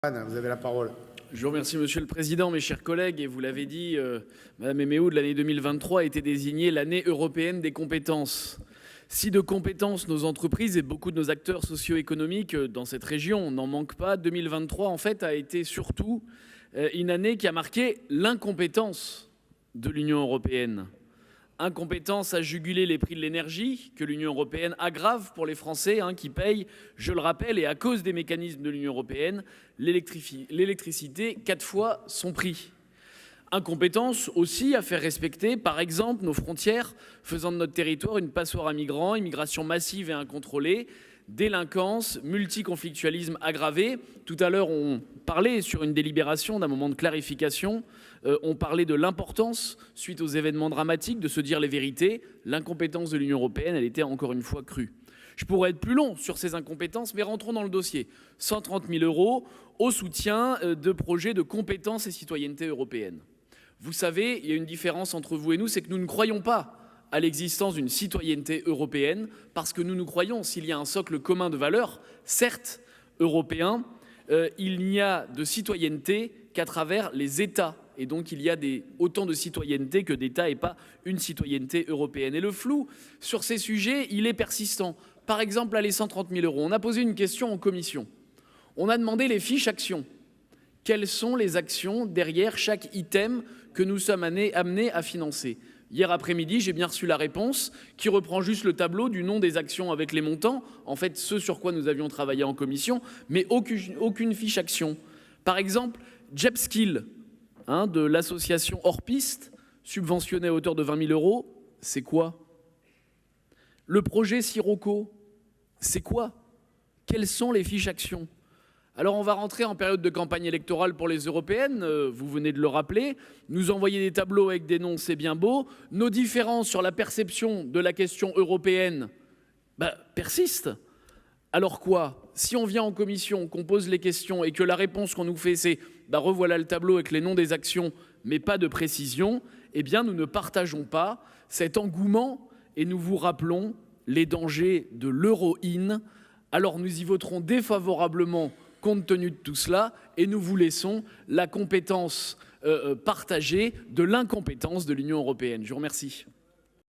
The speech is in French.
Vous avez la parole. Je vous remercie, Monsieur le Président, mes chers collègues. Et vous l'avez dit, Madame Eméoud, l'année 2023 a été désignée l'année européenne des compétences. Si de compétences nos entreprises et beaucoup de nos acteurs socio-économiques dans cette région n'en manquent pas, 2023 en fait a été surtout une année qui a marqué l'incompétence de l'Union européenne. Incompétence à juguler les prix de l'énergie que l'Union européenne aggrave pour les Français qui payent, je le rappelle, et à cause des mécanismes de l'Union européenne, l'électricité 4 fois son prix. Incompétence aussi à faire respecter, par exemple, nos frontières, faisant de notre territoire une passoire à migrants, immigration massive et incontrôlée, délinquance, multiconflictualisme aggravé. Tout à l'heure, on parlait sur une délibération d'un moment de clarification, on parlait de l'importance, suite aux événements dramatiques, de se dire les vérités. L'incompétence de l'Union européenne, elle était encore une fois crue. Je pourrais être plus long sur ces incompétences, mais rentrons dans le dossier. 130 000 € au soutien de projets de compétences et citoyenneté européenne. Vous savez, il y a une différence entre vous et nous, c'est que nous ne croyons pas à l'existence d'une citoyenneté européenne, parce que nous croyons, s'il y a un socle commun de valeurs, certes européen, il n'y a de citoyenneté qu'à travers les États. Et donc il y a autant de citoyenneté que d'États et pas une citoyenneté européenne. Et le flou sur ces sujets, il est persistant. Par exemple, les 130 000 €. On a posé une question en commission. On a demandé les fiches actions. Quelles sont les actions derrière chaque item que nous sommes amenés à financer? Hier après-midi, j'ai bien reçu la réponse qui reprend juste le tableau du nom des actions avec les montants, en fait ce sur quoi nous avions travaillé en commission, mais aucune fiche action. Par exemple, JEPSKILL, de l'association Hors Piste, subventionné à hauteur de 20 000 €, c'est quoi? Le projet Sirocco, c'est quoi? Quelles sont les fiches actions? Alors on va rentrer en période de campagne électorale pour les européennes, vous venez de le rappeler, nous envoyer des tableaux avec des noms, c'est bien beau, nos différences sur la perception de la question européenne persistent. Alors quoi? Si on vient en commission, qu'on pose les questions et que la réponse qu'on nous fait c'est revoilà le tableau avec les noms des actions mais pas de précision, eh bien nous ne partageons pas cet engouement et nous vous rappelons les dangers de l'euro-in. Alors nous y voterons défavorablement compte tenu de tout cela, et nous vous laissons la compétence partagée de l'incompétence de l'Union européenne. Je vous remercie.